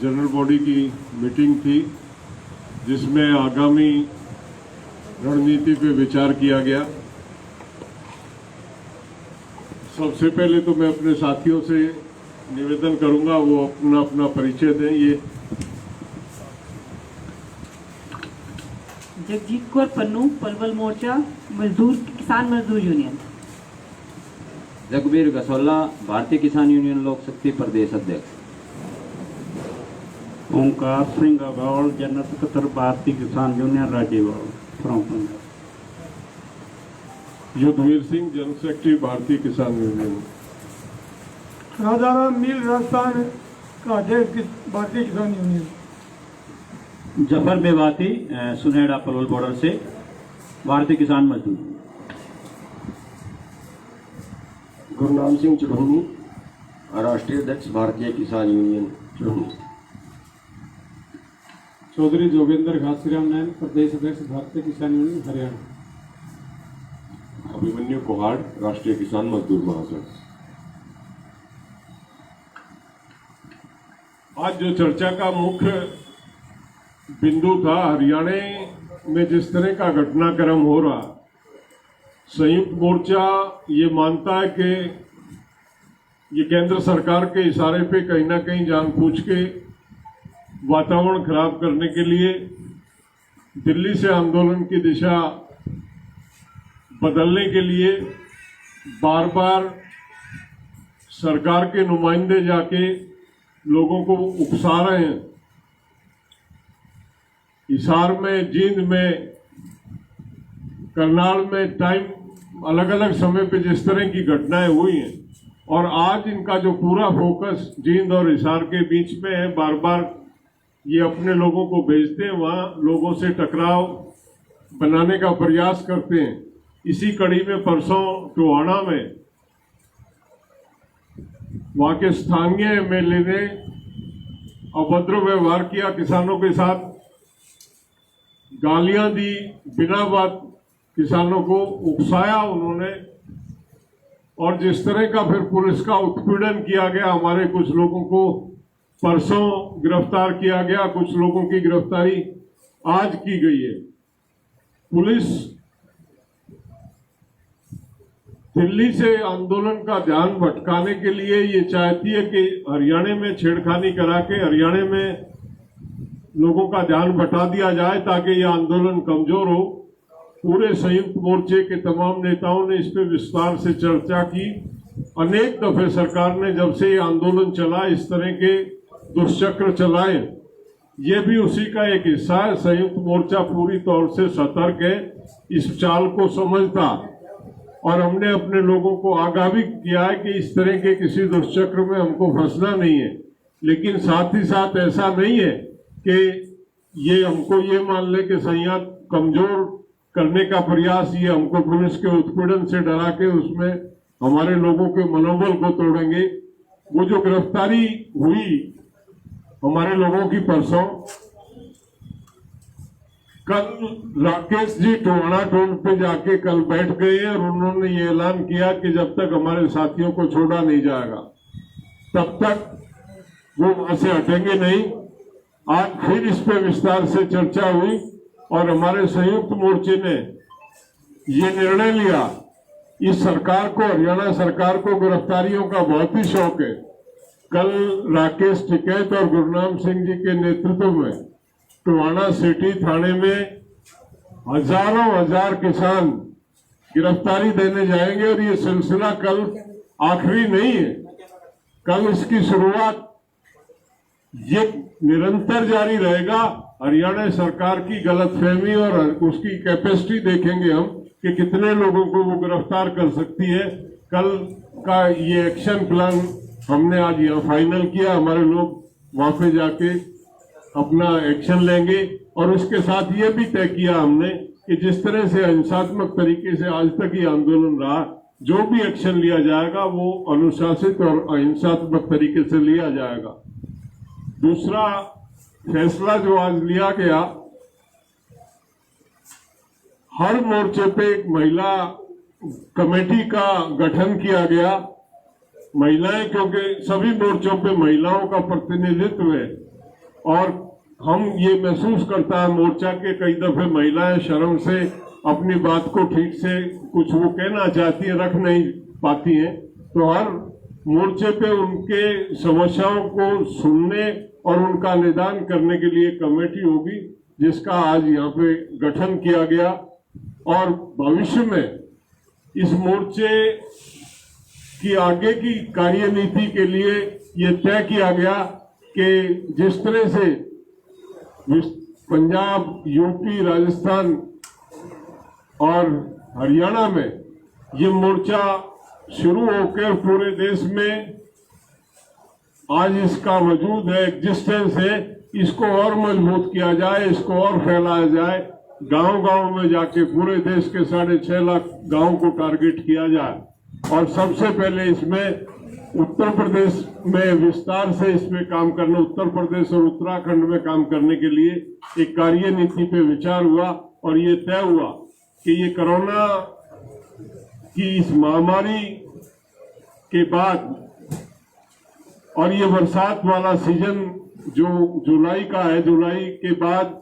General body की meeting थी जिसमें आगामी रणनीति पे विचार किया गया। सबसे पहले तो मैं अपने साथियों से निवेदन करूंगा वो अपना अपना परिचय दें। ये जगजीत कौर पन्नू, पलवल मोर्चा मजदूर किसान मजदूर यूनियन। रघुवीर गसोला, भारतीय किसान यूनियन लोक शक्ति प्रदेश अध्यक्ष। Onkar Singh Agaul, general secretary Bharatiya Kisan union Rajewal from Punjab. Yudhvir Singh, general secretary Bharatiya Kisan union. Rajaram मील, राजस्थान का अध्यक्ष भारतीय किसान यूनियन। जफर बेवाती, सुनेड़ा पलवल बॉर्डर से भारतीय किसान मजदूर। गुरनाम सिंह चढ़ोनी, राष्ट्रीय अध्यक्ष भारतीय किसान यूनियन चढ़ोनी। चौधरी जोगेंद्र घासीराम नैन, प्रदेश अध्यक्ष भारतीय किसान यूनियन हरियाणा। अभिमन्यु कोहाड़, राष्ट्रीय किसान मजदूर महासंघ। आज जो चर्चा का मुख्य बिंदु था, हरियाणा में जिस तरह का घटनाक्रम हो रहा, संयुक्त मोर्चा ये मानता है कि ये केंद्र सरकार के इशारे पे कहीं ना कहीं जानबूझ के वातावरण खराब करने के लिए दिल्ली से आंदोलन की दिशा बदलने के लिए बार बार सरकार के नुमाइंदे जाके लोगों को उकसा रहे हैं। हिसार में, जींद में, करनाल में टाइम अलग अलग समय पे जिस तरह की घटनाएं हुई हैं और आज इनका जो पूरा फोकस जींद और हिसार के बीच में है, बार बार ये अपने लोगों को भेजते हैं, वहाँ लोगों से टकराव बनाने का प्रयास करते हैं। इसी कड़ी में परसों टोहाना में वहाँ के स्थानीय एमएलए ने अभद्र व्यवहार किया, किसानों के साथ गालियां दी, बिना बात किसानों को उकसाया उन्होंने। और जिस तरह का फिर पुलिस का उत्पीड़न किया गया, हमारे कुछ लोगों को परसों गिरफ्तार किया गया, कुछ लोगों की गिरफ्तारी आज की गई है। पुलिस दिल्ली से आंदोलन का ध्यान भटकाने के लिए ये चाहती है कि हरियाणा में छेड़खानी करा के हरियाणा में लोगों का ध्यान बटा दिया जाए ताकि ये आंदोलन कमजोर हो। पूरे संयुक्त मोर्चे के तमाम नेताओं ने इस पर विस्तार से चर्चा की। अनेक दफे सरकार ने जब से ये आंदोलन चला इस तरह के दुष्चक्र चलाए, ये भी उसी का एक हिस्सा है। संयुक्त मोर्चा पूरी तौर से सतर्क है, इस चाल को समझता, और हमने अपने लोगों को आगाह भी किया है कि इस तरह के किसी दुष्चक्र में हमको फंसना नहीं है। लेकिन साथ ही साथ ऐसा नहीं है कि ये हमको ये मान ले कि संयत कमजोर करने का प्रयास, ये हमको पुलिस के उत्पीड़न से डरा के उसमें हमारे लोगों के मनोबल को तोड़ेंगे। वो जो गिरफ्तारी हुई हमारे लोगों की परसों, कल राकेश जी टोहाना टोल पे जाके कल बैठ गए और उन्होंने ये ऐलान किया कि जब तक हमारे साथियों को छोड़ा नहीं जाएगा तब तक वो वहां से हटेंगे नहीं। आज फिर इस पे विस्तार से चर्चा हुई और हमारे संयुक्त मोर्चे ने ये निर्णय लिया। इस सरकार को, हरियाणा सरकार को गिरफ्तारियों का बहुत ही शौक है। कल राकेश टिकैत और गुरनाम सिंह जी के नेतृत्व में टोहाना सिटी थाने में हजारों हजार किसान गिरफ्तारी देने जाएंगे और ये सिलसिला कल आखिरी नहीं है, कल इसकी शुरुआत ये निरंतर जारी रहेगा। हरियाणा सरकार की गलतफहमी और उसकी कैपेसिटी देखेंगे हम कि कितने लोगों को वो गिरफ्तार कर सकती है। कल का ये एक्शन प्लान हमने आज यहाँ फाइनल किया। हमारे लोग वहां पे जाके अपना एक्शन लेंगे और उसके साथ ये भी तय किया हमने कि जिस तरह से हिंसात्मक तरीके से आज तक ये आंदोलन रहा, जो भी एक्शन लिया जाएगा वो अनुशासित और अहिंसात्मक तरीके से लिया जाएगा। दूसरा फैसला जो आज लिया गया, हर मोर्चे पे एक महिला कमेटी का गठन किया गया। महिलाएं, क्योंकि सभी मोर्चों पे महिलाओं का प्रतिनिधित्व है, और हम ये महसूस करता है मोर्चा के कई दफे महिलाएं शर्म से अपनी बात को ठीक से कुछ वो कहना चाहती है रख नहीं पाती हैं, तो हर मोर्चे पे उनके समस्याओं को सुनने और उनका निदान करने के लिए कमेटी होगी, जिसका आज यहाँ पे गठन किया गया। और भविष्य में इस मोर्चे की आगे की कार्यनीति के लिए ये तय किया गया कि जिस तरह से पंजाब, यूपी, राजस्थान और हरियाणा में ये मोर्चा शुरू होकर पूरे देश में आज इसका वजूद है, एग्जिस्टेंस है, इसको और मजबूत किया जाए, इसको और फैलाया जाए, गांव-गांव में जाके पूरे देश के 6.5 लाख गांव को टारगेट किया जाए। और सबसे पहले इसमें उत्तर प्रदेश में विस्तार से इसमें काम करने, उत्तर प्रदेश और उत्तराखंड में काम करने के लिए एक कार्यनीति पे विचार हुआ और ये तय हुआ कि ये कोरोना की इस महामारी के बाद और ये बरसात वाला सीजन जो जुलाई का है, जुलाई के बाद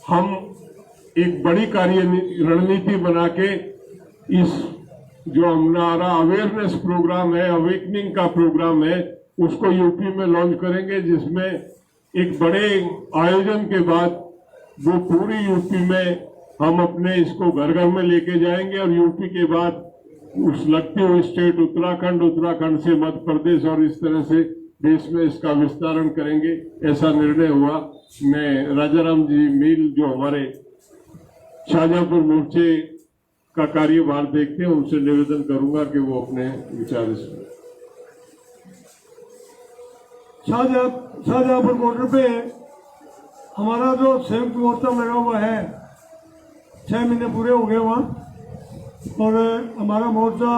हम एक बड़ी रणनीति बना के इस जो हमारा अवेयरनेस प्रोग्राम है, अवेकनिंग का प्रोग्राम है, उसको यूपी में लॉन्च करेंगे, जिसमें एक बड़े आयोजन के बाद वो पूरी यूपी में हम अपने इसको घर घर में लेके जाएंगे और यूपी के बाद उस लगती हुई स्टेट उत्तराखंड, उत्तराखंड से मध्य प्रदेश और इस तरह से देश में इसका विस्तारण करेंगे, ऐसा निर्णय हुआ। मैं राजाराम जी मील जो हमारे शाहजहांपुर मोर्चे का कार्यभार देखते हैं, उनसे निवेदन करूंगा कि वो अपने विचार इसमें। शाहजहांपुर बॉर्डर पे हमारा जो संयुक्त मोर्चा लगा हुआ है, 6 महीने पूरे हो गए वहाँ, और हमारा मोर्चा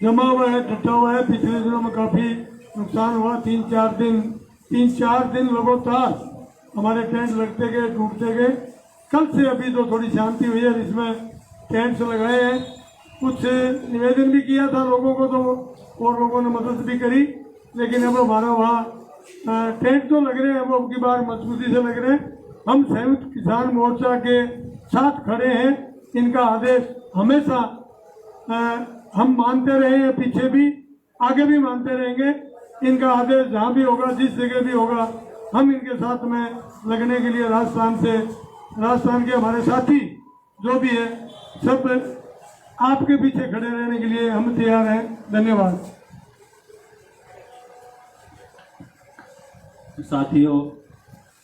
जमा हुआ है, डटा हुआ है। पिछले दिनों में काफ़ी नुकसान हुआ, 3-4 दिन लगातार हमारे टेंट लगते गए, टूटते गए। कल से अभी तो थोड़ी शांति हुई है, इसमें टेंट्स लगाए हैं। कुछ निवेदन भी किया था लोगों को, तो और लोगों ने मदद भी करी, लेकिन अब हमारा वहाँ टेंट तो लग रहे हैं, वो अब की बार मजबूती से लग रहे हैं। हम संयुक्त किसान मोर्चा के साथ खड़े हैं। इनका आदेश हमेशा हम मानते रहे हैं, पीछे भी, आगे भी मानते रहेंगे। इनका आदेश जहाँ भी होगा, जिस जगह भी होगा, हम इनके साथ में लगने के लिए राजस्थान के हमारे साथी जो भी है, सब आपके पीछे खड़े रहने के लिए हम तैयार हैं। धन्यवाद। साथियों,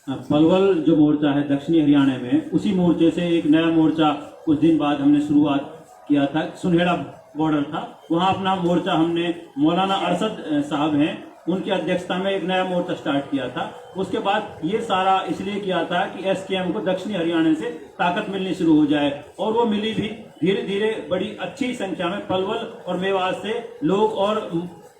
पलवल जो मोर्चा है दक्षिणी हरियाणा में, उसी मोर्चे से एक नया मोर्चा कुछ दिन बाद हमने शुरुआत किया था। सुनहेड़ा बॉर्डर था, वहाँ अपना मोर्चा हमने मौलाना अरशद साहब हैं, उनकी अध्यक्षता में एक नया मोर्चा स्टार्ट किया था। उसके बाद ये सारा इसलिए किया था कि एसकेएम को दक्षिणी हरियाणा से ताकत मिलनी शुरू हो जाए, और वो मिली भी। धीरे धीरे बड़ी अच्छी संख्या में पलवल और मेवात से लोग और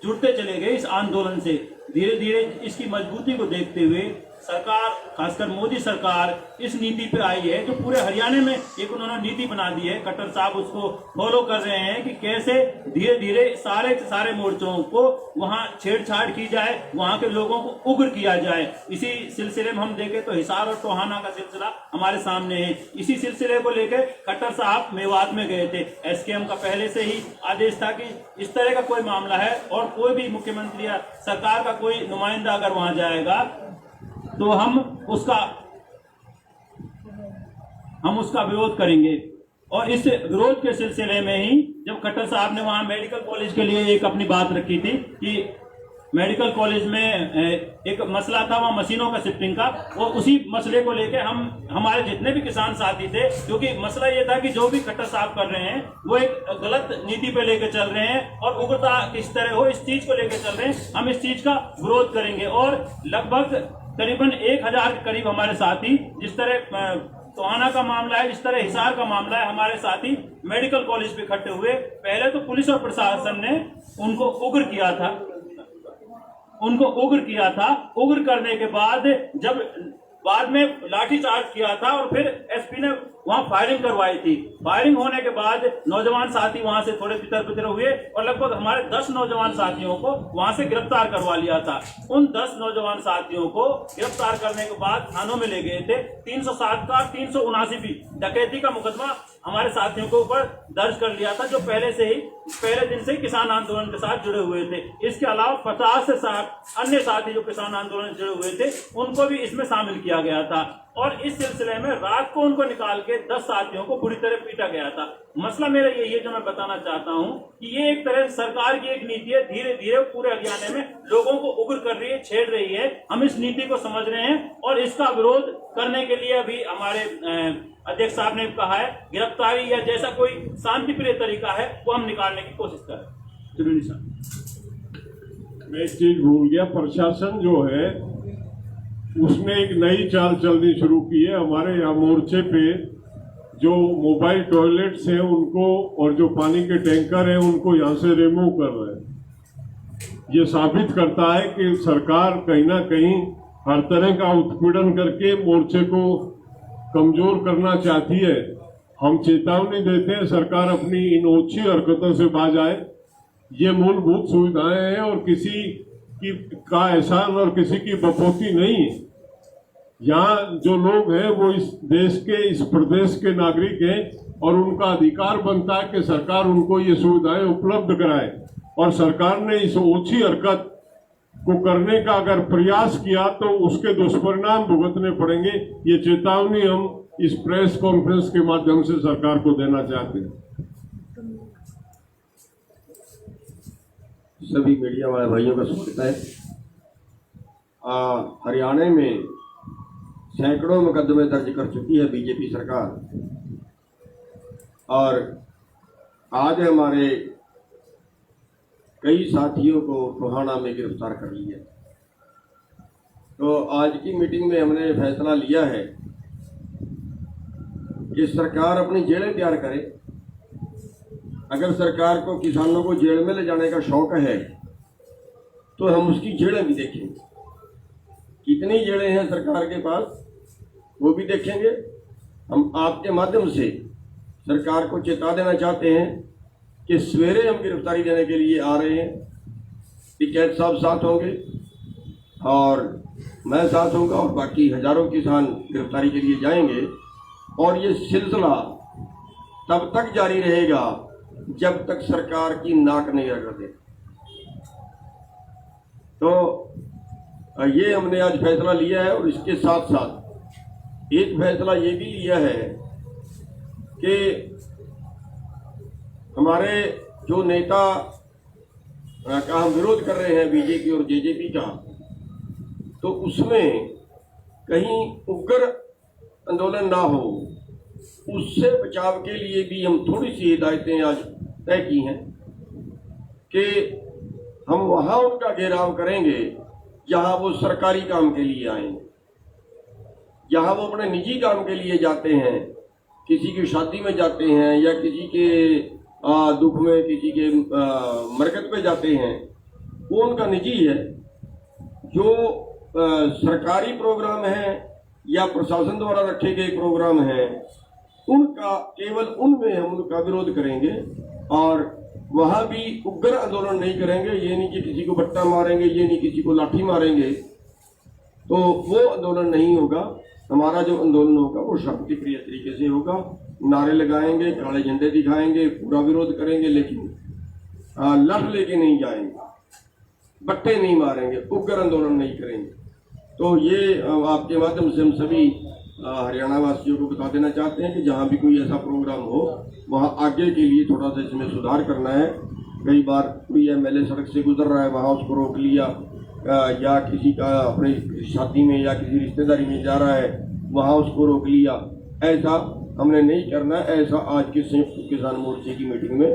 जुड़ते चले गए इस आंदोलन से। धीरे धीरे इसकी मजबूती को देखते हुए सरकार, खासकर मोदी सरकार, इस नीति पे आई है जो पूरे हरियाणा में एक उन्होंने नीति बना दी है। खट्टर साहब उसको फॉलो कर रहे हैं कि कैसे धीरे धीरे सारे मोर्चों को वहां छेड़छाड़ की जाए, वहां के लोगों को उग्र किया जाए। इसी सिलसिले में हम देखें तो हिसार और टोहाना का सिलसिला हमारे सामने है। इसी सिलसिले को लेकर खट्टर साहब मेवात में गए थे। एसकेएम का पहले से ही आदेश था कि इस तरह का कोई मामला है और कोई भी मुख्यमंत्री या सरकार का कोई नुमाइंदा अगर वहां जाएगा तो हम उसका विरोध करेंगे। और इस विरोध के सिलसिले में ही जब खट्टर साहब ने वहां मेडिकल कॉलेज के लिए एक अपनी बात रखी थी कि मेडिकल कॉलेज में एक मसला था वहां मशीनों का शिफ्टिंग का, और उसी मसले को लेकर हमारे जितने भी किसान साथी थे, क्योंकि मसला ये था कि जो भी खट्टर साहब कर रहे हैं वो एक गलत नीति पे लेकर चल रहे हैं और उग्रता किस तरह हो इस चीज को लेकर चल रहे हैं। हम इस चीज का विरोध करेंगे। और लगभग करीबन 1000 के करीब हमारे साथी, जिस तरह टोहाना का मामला है, जिस तरह हिसार का मामला है, हमारे साथी मेडिकल कॉलेज पे इकट्ठे हुए। पहले तो पुलिस और प्रशासन ने उनको उग्र किया था। उग्र करने के बाद जब बाद में लाठीचार्ज किया था और फिर एसपी ने वहां फायरिंग करवाई थी। फायरिंग होने के बाद नौजवान साथी वहां से थोड़े तितर-बितर हुए और लगभग हमारे 10 नौजवान साथियों को वहां से गिरफ्तार करवा लिया था। उन 10 नौजवान साथियों को गिरफ्तार करने के बाद थानों में ले गए थे। 307 का 379 भी डकैती का मुकदमा हमारे साथियों के ऊपर दर्ज कर लिया था, जो पहले दिन से किसान आंदोलन के साथ जुड़े हुए थे। इसके अलावा 50 से 60 अन्य साथी जो किसान आंदोलन से जुड़े हुए थे उनको भी इसमें शामिल किया गया था। और इस सिलसिले में रात को उनको निकाल के 10 साथियों को बुरी तरह पीटा गया था। मसला मेरा यही है जो मैं बताना चाहता हूं कि ये एक तरह सरकार की एक नीति है, धीरे धीरे पूरे हरियाणा में लोगों को उग्र कर रही है, छेड़ रही है। हम इस नीति को समझ रहे हैं और इसका विरोध करने के लिए अभी हमारे अध्यक्ष साहब ने कहा है गिरफ्तारी या जैसा कोई शांतिप्रिय तरीका है वो हम निकालने की कोशिश करें। मैं एक चीज भूल गया, प्रशासन जो है उसने एक नई चाल चलनी शुरू की है। हमारे यहाँ मोर्चे पे जो मोबाइल टॉयलेट्स हैं उनको और जो पानी के टैंकर हैं उनको यहाँ से रिमूव कर रहे हैं। ये साबित करता है कि सरकार कहीं ना कहीं हर तरह का उत्पीड़न करके मोर्चे को कमजोर करना चाहती है। हम चेतावनी देते हैं सरकार अपनी इन ओछी हरकतों से बाज आए। ये मूलभूत सुविधाएं हैं और किसी की का एहसान और किसी की बपोती नहीं है। यहाँ जो लोग हैं वो इस देश के, इस प्रदेश के नागरिक हैं और उनका अधिकार बनता है कि सरकार उनको ये सुविधाएं उपलब्ध कराए। और सरकार ने इस ओछी हरकत को करने का अगर प्रयास किया तो उसके दुष्परिणाम भुगतने पड़ेंगे। ये चेतावनी हम इस प्रेस कॉन्फ्रेंस के माध्यम से सरकार को देना चाहते हैं। सभी मीडिया वाले भाइयों का स्वागत है। हरियाणा में सैकड़ों मुकदमे दर्ज कर चुकी है बीजेपी सरकार और आज हमारे कई साथियों को टोहाना में गिरफ्तार कर लिया। तो आज की मीटिंग में हमने फैसला लिया है कि सरकार अपनी जेलें तैयार करे। अगर सरकार को किसानों को जेल में ले जाने का शौक है तो हम उसकी जेलें भी देखेंगे। कितनी जेलें हैं सरकार के पास वो भी देखेंगे। हम आपके माध्यम से सरकार को चेता देना चाहते हैं कि सवेरे हम गिरफ्तारी देने के लिए आ रहे हैं। टिकैत साहब साथ होंगे और मैं साथ होऊंगा और बाकी हजारों किसान गिरफ्तारी के लिए जाएंगे। और ये सिलसिला तब तक जारी रहेगा जब तक सरकार की नाक नहीं रगड़ दे। तो ये हमने आज फैसला लिया है और इसके साथ साथ एक फैसला ये भी लिया है कि हमारे जो नेता का हम विरोध कर रहे हैं बीजेपी और जेजेपी का, तो उसमें कहीं उग्र आंदोलन ना हो, उससे बचाव के लिए भी हम थोड़ी सी हिदायतें आज तय की हैं कि हम वहाँ उनका घेराव करेंगे जहाँ वो सरकारी काम के लिए आएंगे। जहाँ वो अपने निजी काम के लिए जाते हैं, किसी की शादी में जाते हैं या किसी के दुख में, किसी के मरकत पे जाते हैं, वो उनका निजी है। जो सरकारी प्रोग्राम है या प्रशासन द्वारा रखे गए प्रोग्राम हैं, उनका केवल उनमें हम उनका विरोध करेंगे और वहाँ भी उग्र आंदोलन नहीं करेंगे। ये नहीं कि किसी को बट्टा मारेंगे, ये नहीं किसी को लाठी मारेंगे, तो वो आंदोलन नहीं होगा। हमारा जो आंदोलन होगा वो शांति प्रिय तरीके से होगा। नारे लगाएंगे, काले झंडे दिखाएंगे, पूरा विरोध करेंगे, लेकिन लठ लेके नहीं जाएंगे, बट्टे नहीं मारेंगे, उग्र आंदोलन नहीं करेंगे। तो ये आपके माध्यम से हम सभी हरियाणा वासियों को बता देना चाहते हैं कि जहाँ भी कोई ऐसा प्रोग्राम हो वहाँ आगे के लिए थोड़ा सा इसमें सुधार करना है। कई बार कोई एमएलए सड़क से गुजर रहा है, वहाँ उसको रोक लिया, या किसी का अपनी शादी में या किसी रिश्तेदारी में जा रहा है, वहाँ उसको रोक लिया। ऐसा हमने नहीं करना है। ऐसा आज की संयुक्त किसान मोर्चे की मीटिंग में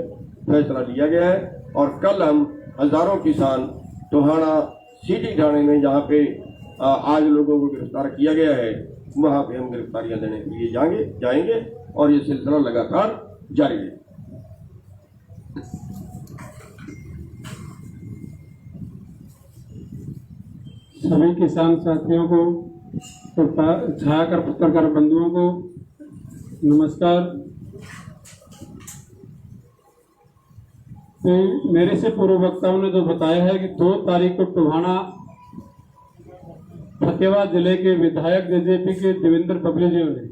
फैसला लिया गया है और कल हम हजारों किसान टोहाना सिटी थाने में जहाँ पे आज लोगों को गिरफ्तार किया गया है, वहाँ पे हम गिरफ्तारियां देने के लिए जाएंगे और ये सिलसिला लगातार जारी है। सभी किसान साथियों को छायाकार पत्रकार बंधुओं को नमस्कार। तो मेरे से पूर्व वक्ताओं ने जो बताया है कि 2 तारीख को टोहाना फतेहाबाद जिले के विधायक जेजेपी के देवेंद्र बबली जी ने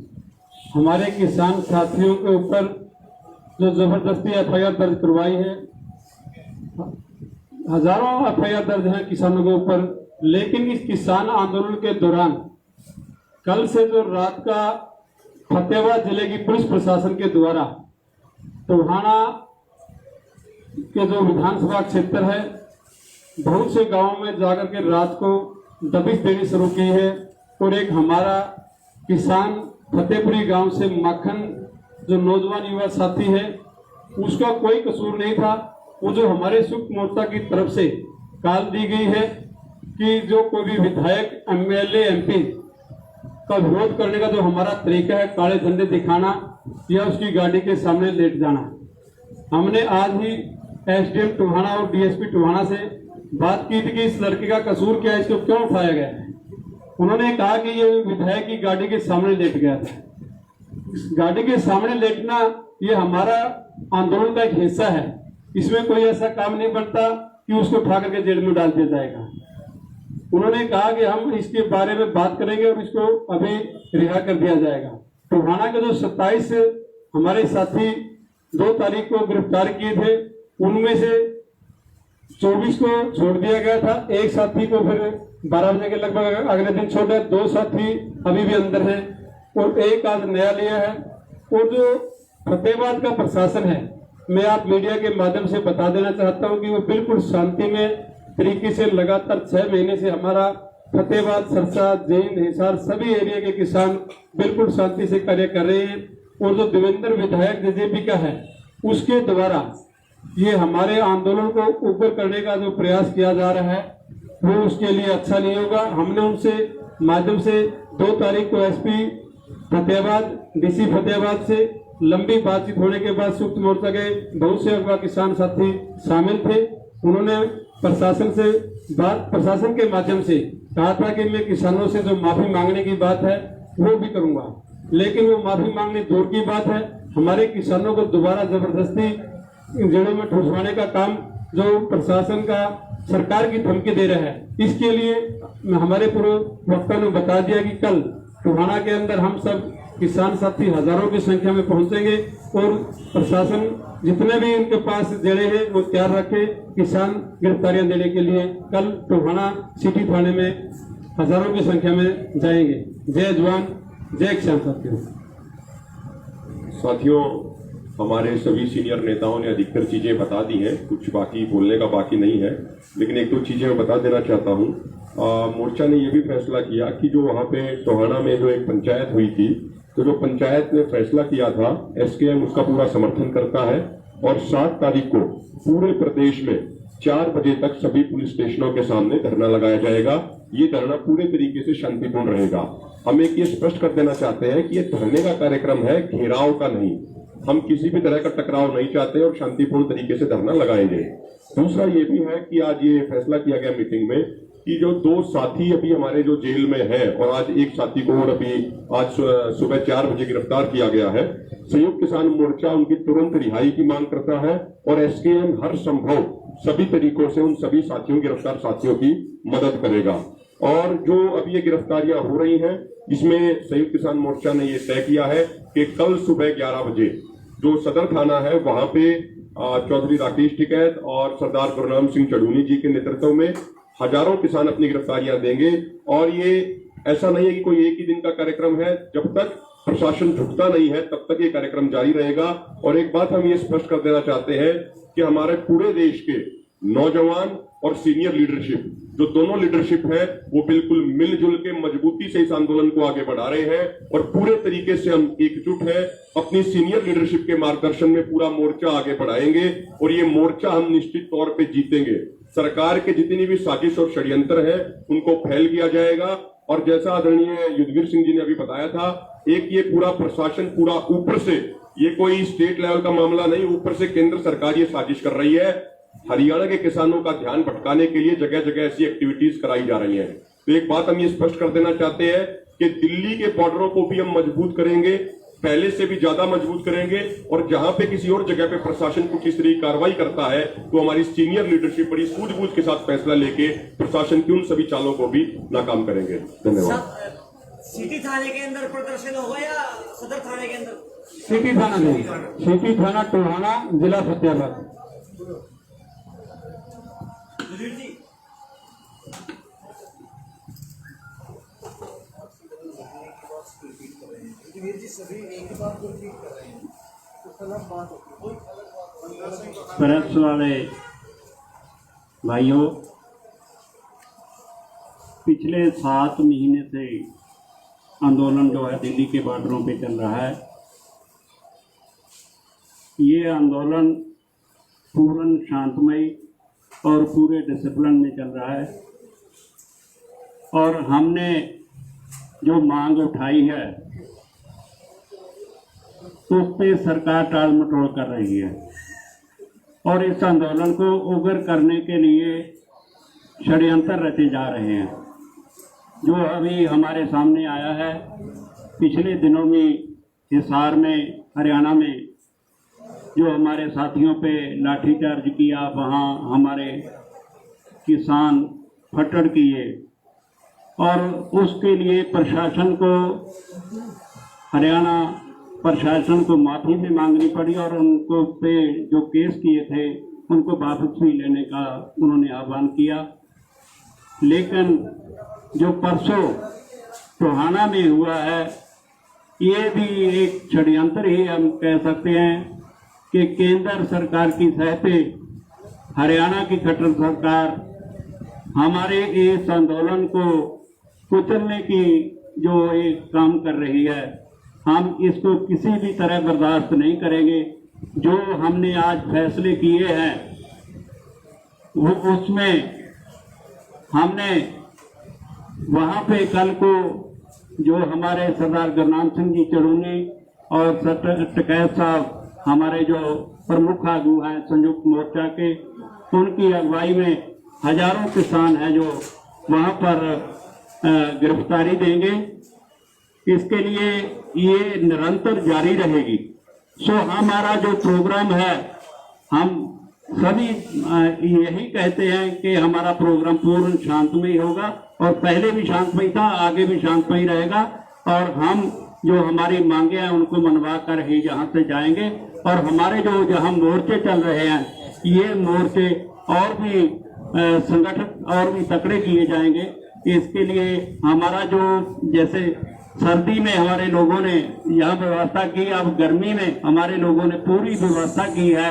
हमारे किसान साथियों के ऊपर जो जबरदस्ती एफआईआर दर्ज करवाई है। हजारों एफआईआर दर्ज हैं किसानों के ऊपर, लेकिन इस किसान आंदोलन के दौरान कल से जो रात का फतेहाबाद जिले की पुलिस प्रशासन के द्वारा टोहाना के जो विधानसभा क्षेत्र है बहुत से गांवों में जाकर के रात को दबिश देनी शुरू की है। और एक हमारा किसान फतेहपुरी गांव से माखन जो नौजवान युवा साथी है उसका कोई कसूर नहीं था। वो जो हमारे संयुक्त मोर्चा की तरफ से कॉल दी गई है कि जो कोई भी विधायक एमएलए एमपी का विरोध करने का जो हमारा तरीका है काले झंडे दिखाना या उसकी गाड़ी के सामने लेट जाना। हमने आज ही एसडीएम टोहाना और डीएसपी टोहाना से बात की थी कि इस लड़के का कसूर क्या है, इसको क्यों उठाया गया है। उन्होंने कहा कि ये विधायक की गाड़ी के सामने लेट गया था। गाड़ी के सामने लेटना ये हमारा आंदोलन का एक हिस्सा है, इसमें कोई ऐसा काम नहीं बनता कि उसको उठा करके जेल में डाल दिया जाएगा। उन्होंने कहा कि हम इसके बारे में बात करेंगे और इसको अभी रिहा कर दिया जाएगा। टोहाना के जो 27 हमारे साथी 2 तारीख को गिरफ्तार किए थे उनमें से 24 को छोड़ दिया गया था। एक साथी को फिर 12 बजे के लगभग अगले दिन छोड़ा। 2 साथी अभी भी अंदर हैं और एक आज नया लिया है। और जो फतेहाबाद का प्रशासन है, मैं आप मीडिया के माध्यम से बता देना चाहता हूं कि वो बिल्कुल शांति में तरीके से लगातार 6 महीने से हमारा फतेहाबाद, सरसा, जैन, हिसार सभी एरिया के किसान बिल्कुल शांति से कार्य कर रहे हैं। और जो देवेंद्र विधायक जेजेपी का है उसके द्वारा ये हमारे आंदोलन को ऊपर करने का जो प्रयास किया जा रहा है वो उसके लिए अच्छा नहीं होगा। हमने उनसे माध्यम से 2 तारीख को एसपी फतेहाबाद, डीसी फतेहाबाद से लंबी बातचीत होने के बाद संयुक्त मोर्चा के बहुत से अगवा किसान साथी शामिल थे। उन्होंने प्रशासन के माध्यम से कहा था कि मैं किसानों से जो माफी मांगने की बात है वो भी करूंगा, लेकिन वो माफी मांगने दूर की बात है। हमारे किसानों को दोबारा जबरदस्ती जड़ों में ठुसवाने का काम जो प्रशासन का सरकार की धमकी दे रहा है, इसके लिए हमारे पूर्व वक्ता ने बता दिया कि कल टोहाना के अंदर हम सब किसान साथी हजारों की संख्या में पहुंचेंगे और प्रशासन जितने भी उनके पास जड़े हैं वो तैयार रखे किसान गिरफ्तारियां देने के लिए। कल टोहाना सिटी थाने में हजारों की संख्या में जाएंगे। जय जवान जय किसान साथियों, हमारे सभी सीनियर नेताओं ने अधिकतर चीजें बता दी हैं, कुछ बाकी बोलने का बाकी नहीं है, लेकिन 1-2 चीजें मैं बता देना चाहता हूं। मोर्चा ने यह भी फैसला किया कि जो वहां पे टोहाना में जो एक पंचायत हुई थी, तो जो पंचायत ने फैसला किया था एसकेएम उसका पूरा समर्थन करता है और 7 तारीख को पूरे प्रदेश में 4 बजे तक सभी पुलिस स्टेशनों के सामने धरना लगाया जाएगा। ये धरना पूरे तरीके से शांतिपूर्ण रहेगा। हम एक ये स्पष्ट कर देना चाहते हैं कि ये धरने का कार्यक्रम है, घेराव का नहीं। हम किसी भी तरह का टकराव नहीं चाहते और शांतिपूर्ण तरीके से धरना लगाएंगे। दूसरा ये भी है कि आज ये फैसला किया गया मीटिंग में कि जो 2 साथी अभी हमारे जो जेल में है और आज एक साथी को और अभी आज सुबह 4 बजे गिरफ्तार किया गया है, संयुक्त किसान मोर्चा उनकी तुरंत रिहाई की मांग करता है और एसकेएम हर संभव सभी तरीकों से उन सभी साथियों, गिरफ्तार साथियों की मदद करेगा। और जो अभी ये गिरफ्तारियां हो रही हैं, इसमें संयुक्त किसान मोर्चा ने ये तय किया है कि कल सुबह 11 बजे जो सदर थाना है वहां पे चौधरी राकेश टिकैत और सरदार गुरनाम सिंह चढ़ूनी जी के नेतृत्व में हजारों किसान अपनी गिरफ्तारियां देंगे। और ये ऐसा नहीं है कि कोई एक ही दिन का कार्यक्रम है, जब तक प्रशासन झुकता नहीं है तब तक ये कार्यक्रम जारी रहेगा। और एक बात हम ये स्पष्ट कर देना चाहते हैं कि हमारे पूरे देश के नौजवान और सीनियर लीडरशिप, जो दोनों लीडरशिप है, वो बिल्कुल मिलजुल के मजबूती से इस आंदोलन को आगे बढ़ा रहे हैं और पूरे तरीके से हम एकजुट हैं। अपनी सीनियर लीडरशिप के मार्गदर्शन में पूरा मोर्चा आगे बढ़ाएंगे और ये मोर्चा हम निश्चित तौर पे जीतेंगे। सरकार के जितनी भी साजिश और षड्यंत्र है उनको फैल किया जाएगा। और जैसा आदरणीय युद्धवीर सिंह जी ने अभी बताया था, एक ये पूरा प्रशासन पूरा ऊपर से, ये कोई स्टेट लेवल का मामला नहीं, ऊपर से केंद्र सरकार ये साजिश कर रही है। हरियाणा के किसानों का ध्यान भटकाने के लिए जगह जगह ऐसी एक्टिविटीज कराई जा रही हैं। तो एक बात हम ये स्पष्ट कर देना चाहते हैं कि दिल्ली के बॉर्डरों को भी हम मजबूत करेंगे, पहले से भी ज्यादा मजबूत करेंगे, और जहां पे किसी और जगह पे प्रशासन कुछ इस तरह की कार्रवाई करता है तो हमारी सीनियर लीडरशिप बड़ी सूझबूझ के साथ फैसला लेके प्रशासन की उन सभी चालों को भी नाकाम करेंगे। धन्यवाद। सिटी थाने के अंदर प्रदर्शन होगा या सदर थाने के अंदर? सिटी थाना नहीं, सिटी थाना टोहाना, जिला फतेहाबाद। मुदीर जी, प्रेस वाले भाइयों, पिछले 7 महीने से आंदोलन जो है दिल्ली के बॉर्डरों पे चल रहा है। ये आंदोलन पूर्ण शांतमय और पूरे डिसिप्लिन में चल रहा है, और हमने जो मांग उठाई है उस पे सरकार टाल मटोल कर रही है, और इस आंदोलन को उग्र करने के लिए षड्यंत्र रचे जा रहे हैं। जो अभी हमारे सामने आया है, पिछले दिनों में हिसार में, हरियाणा में जो हमारे साथियों पे लाठीचार्ज किया, वहाँ हमारे किसान फटड़ किए, और उसके लिए प्रशासन को, हरियाणा प्रशासन को माफ़ी भी मांगनी पड़ी, और उनको पे जो केस किए थे उनको वापस भी लेने का उन्होंने आह्वान किया। लेकिन जो परसों टोहाना में हुआ है, ये भी एक षड्यंत्र ही हम कह सकते हैं कि केंद्र सरकार की सहते हरियाणा की खट्टर सरकार हमारे इस आंदोलन को कुचलने की जो एक काम कर रही है, हम इसको किसी भी तरह बर्दाश्त नहीं करेंगे। जो हमने आज फैसले किए हैं वो उसमें हमने वहाँ पे कल को जो हमारे सरदार गुरनाम सिंह जी चड़ूनी और टिकैत साहब, हमारे जो प्रमुख आगू हैं संयुक्त मोर्चा के, उनकी अगुवाई में हजारों किसान हैं जो वहाँ पर गिरफ्तारी देंगे। इसके लिए ये निरंतर जारी रहेगी। सो हमारा जो प्रोग्राम है, हम सभी यही कहते हैं कि हमारा प्रोग्राम पूर्ण शांतमय होगा, और पहले भी शांतमय था, आगे भी शांतमय रहेगा, और हम जो हमारी मांगे हैं उनको मनवा कर ही जहाँ से जाएंगे। और हमारे जो जहाँ मोर्चे चल रहे हैं, ये मोर्चे और भी संगठित और भी तकड़े किए जाएंगे। इसके लिए हमारा जो, जैसे सर्दी में हमारे लोगों ने यहाँ व्यवस्था की, अब गर्मी में हमारे लोगों ने पूरी व्यवस्था की है।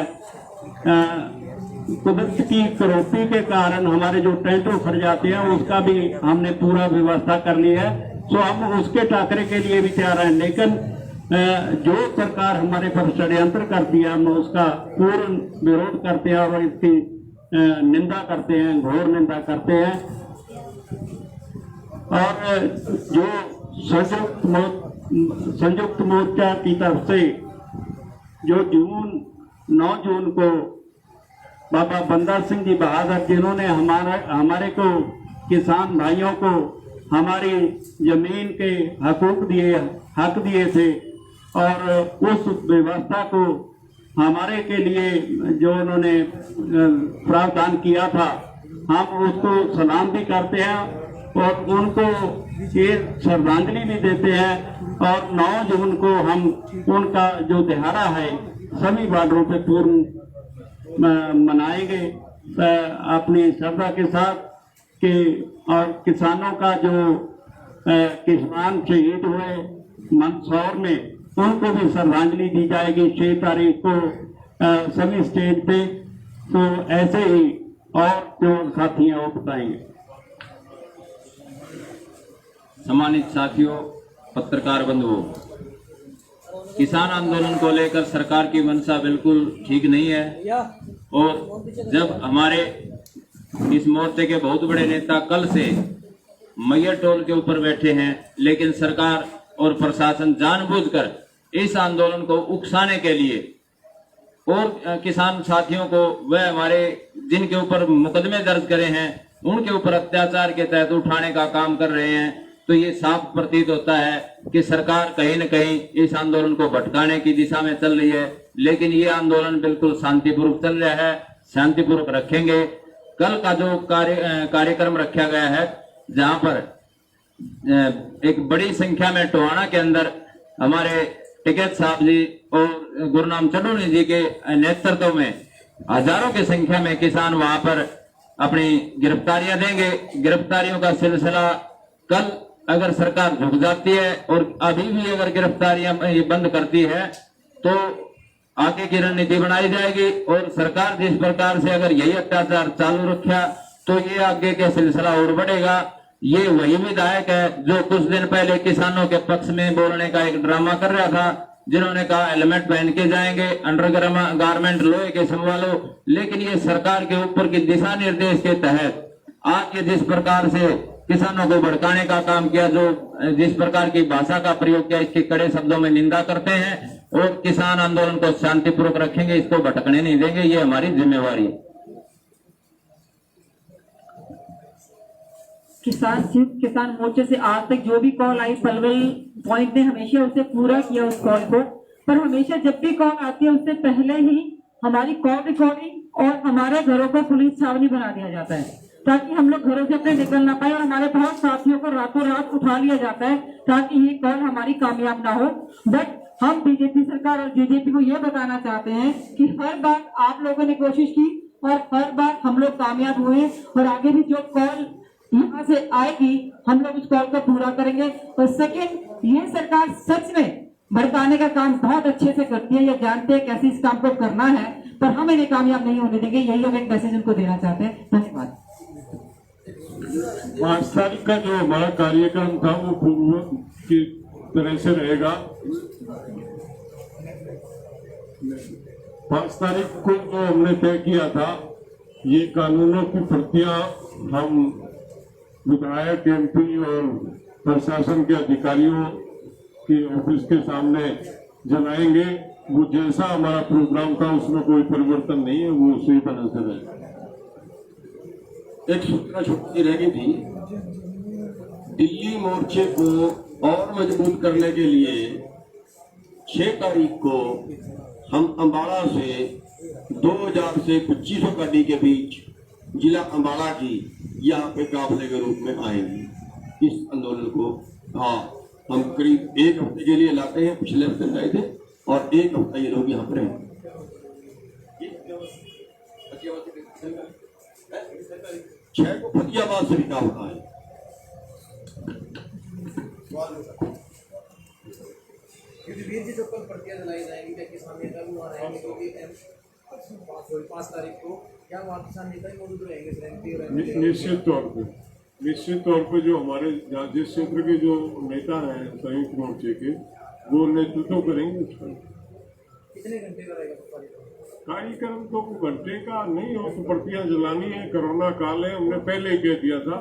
कुदरत की कटौती के कारण हमारे जो टेंट उखड़ जाते हैं, उसका भी हमने पूरा व्यवस्था कर ली है। तो हम उसके टाकरे के लिए भी तैयार हैं। लेकिन जो सरकार हमारे पर षड्यंत्र करती है, हम उसका पूर्ण विरोध करते हैं और इसकी निंदा करते हैं, घोर निंदा करते हैं। और जो संयुक्त मोर्चा की तरफ से जो 9 जून को बाबा बंदा सिंह जी बहादुर, जिन्होंने हमारे को किसान भाइयों को हमारी जमीन के हक दिए थे, और उस व्यवस्था को हमारे के लिए जो उन्होंने प्रावधान किया था, हम उसको सलाम भी करते हैं और उनको ये श्रद्धांजलि भी देते हैं। और 9 जून को हम उनका जो दिहाड़ा है सभी बॉर्डरों पे पूर्ण मनाएंगे अपनी श्रद्धा के साथ कि, और किसानों का जो किसान शहीद हुए मंदसौर में, उनको भी श्रद्धांजलि दी जाएगी 6 तारीख को सभी स्टेज पे। तो ऐसे ही और जो साथी हैं वो बताएंगे। सम्मानित साथियों, पत्रकार बंधुओं, किसान आंदोलन को लेकर सरकार की मंशा बिल्कुल ठीक नहीं है। और जब हमारे इस मोर्चे के बहुत बड़े नेता कल से मैयर टोल के ऊपर बैठे हैं, लेकिन सरकार और प्रशासन जानबूझकर इस आंदोलन को उकसाने के लिए और किसान साथियों को, वह हमारे जिनके ऊपर मुकदमे दर्ज करे हैं, उनके ऊपर अत्याचार के तहत उठाने का काम कर रहे हैं। तो ये साफ प्रतीत होता है कि सरकार कहीं न कहीं इस आंदोलन को भटकाने की दिशा में चल रही है। लेकिन ये आंदोलन बिल्कुल शांतिपूर्वक चल रहा है, शांतिपूर्वक रखेंगे। कल का जो कार्यक्रम रखा गया है, जहां पर एक बड़ी संख्या में टोहाना के अंदर हमारे टिकैत साहब जी और गुरुनाम चढ़ोनी जी के नेतृत्व में हजारों की संख्या में किसान वहां पर अपनी गिरफ्तारियां देंगे। गिरफ्तारियों का सिलसिला कल अगर सरकार झुक जाती है और अभी भी अगर गिरफ्तारियां ये बंद करती है तो आगे की रणनीति बनाई जाएगी। और सरकार जिस प्रकार से अगर यही अत्याचार चालू रखा तो ये आगे का सिलसिला और बढ़ेगा। ये वही विधायक है जो कुछ दिन पहले किसानों के पक्ष में बोलने का एक ड्रामा कर रहा था, जिन्होंने कहा हेलमेट पहन के जाएंगे, अंडर गारमेंट लोहे के संभालो। लेकिन ये सरकार के ऊपर की दिशा निर्देश के तहत आज ये जिस प्रकार से किसानों को भड़काने का काम किया, जो जिस प्रकार की भाषा का प्रयोग किया, इसके कड़े शब्दों में निंदा करते हैं और किसान आंदोलन को शांतिपूर्वक रखेंगे, इसको भटकने नहीं देंगे। ये हमारी जिम्मेवारी है। किसान मोर्चे से आज तक जो भी कॉल आई, पलवल पॉइंट ने हमेशा उसे पूरा किया उस कॉल को। पर हमेशा जब भी कॉल आती है उससे पहले ही हमारी कॉल रिकॉर्डिंग और हमारे घरों को पुलिस छावनी बना दिया जाता है, ताकि हम लोग घरों से अपने निकल ना पाए। और हमारे बहुत साथियों को रातों रात उठा लिया जाता है ताकि ये कॉल हमारी कामयाब ना हो। बट हम बीजेपी सरकार और जेजेपी को ये बताना चाहते हैं कि हर बार आप लोगों ने कोशिश की और हर बार हम लोग कामयाब हुए, और आगे भी जो कॉल यहाँ से आएगी हम लोग उस कॉल को पूरा करेंगे। और सेकेंड, ये सरकार सच में भड़काने का काम बहुत अच्छे से करती है, ये जानते हैं कैसे इस काम को करना है, पर हम इन्हें कामयाब नहीं होने देंगे। यही हम एक मैसेज उनको देना चाहते हैं। धन्यवाद। 5 तारीख का जो हमारा कार्यक्रम था वो पूर्व की तरह से रहेगा। 5 तारीख को जो हमने तय किया था, ये कानूनों की प्रतियां हम विधायक, एमपी और प्रशासन के अधिकारियों के ऑफिस के सामने जलाएंगे। वो जैसा हमारा प्रोग्राम था उसमें कोई परिवर्तन नहीं है, वो उसी तरह से रहेगा। एक सूचना छोटी रह गई थी, दिल्ली मोर्चे को और मजबूत करने के लिए 6 तारीख को हम अम्बाला से 2000 से 2500 गाड़ी के बीच जिला अम्बाला की यहाँ पे काफिले के रूप में आएंगे। इस आंदोलन को हम करीब 1 हफ्ते के लिए लाते हैं। पिछले हफ्ते लाए थे और 1 हफ्ता ये लोग यहाँ पर हैं। 6 को फतियाबाद से भी काम होता है। वीर जी जो कल प्रतियां जलाई जाएंगी, क्या किसान नेता भी वहाँ रहेंगे? क्योंकि 5 तारीख को क्या वहाँ किसान नेता ही मौजूद रहेंगे? निश्चित तौर पे जो हमारे जिस क्षेत्र के जो नेता हैं संयुक्त मोर्चे के, वो नेतृत्व करेंगे। कितने घंटे का रहेगा कार्यक्रम? तो घंटे का नहीं हो, तो प्रतियां जलानी है। कोरोना काल है, हमने पहले ही कह दिया था।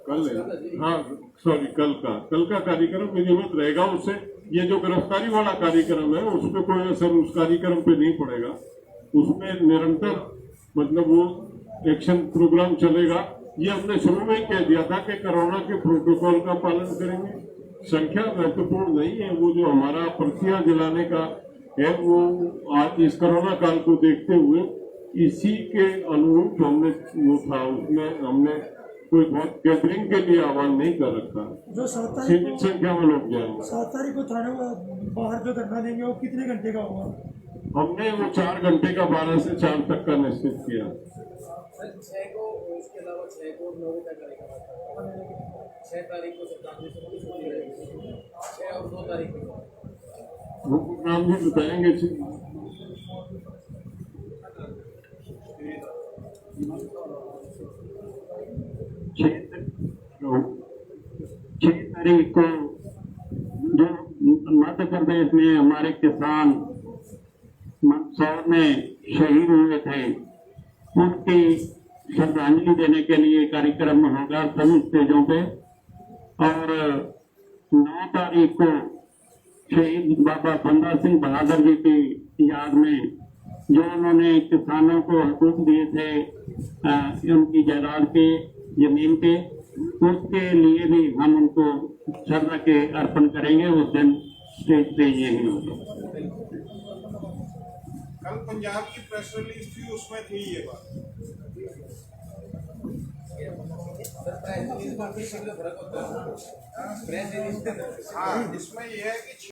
कल है, हाँ सॉरी, कल का कार्यक्रम नियमित रहेगा। उससे ये जो गिरफ्तारी वाला कार्यक्रम है उस पर कोई असर उस कार्यक्रम पे नहीं पड़ेगा। उसमें निरंतर मतलब वो एक्शन प्रोग्राम चलेगा। ये हमने शुरू में ही कह दिया था कि कोरोना के प्रोटोकॉल का पालन करेंगे। संख्या महत्वपूर्ण नहीं है, वो जो हमारा प्रतियां जलाने का है वो आज इस कोरोना काल को देखते हुए इसी के अनुरूप हमने वो था, उसमें हमने कोई बहुत गैदरिंग के लिए आह्वान नहीं कर रखा। जो 7 तारीख सीमित संख्या में लोग जाएंगे। 7 तारीख को थाने बाहर जो धरना देंगे वो कितने घंटे का होगा? हमने वो 4 घंटे का 12 से 4 तक का निश्चित किया। 6 को, इसके अलावा 6 को 9 तक करेगा। 6 तारीख को श्रद्धांजलि सभा छुट्टी रहेगी। 6 और 2 तारीख को वो नाम भी बताएंगे। 6 तारीख को जो मध्य प्रदेश में हमारे किसान मंदसौर में शहीद हुए थे, उनकी श्रद्धांजलि देने के लिए कार्यक्रम होगा सभी स्टेजों पे। और 9 तारीख को शहीद बाबा बंदा सिंह बहादुर जी की याद में जो उन्होंने किसानों को हकूक दिए थे उनकी जायदाद के, जमीन के, उसके लिए भी हम उनको श्रद्धा के अर्पण करेंगे। उस दिन स्टेज पे यही होगा। कल पंजाब की प्रेस रिलीज थी, उसमें थी ये बात। प्रेस रिलीज में फर्क होता है। प्रेस रिलीज हाँ, इसमें यह है कि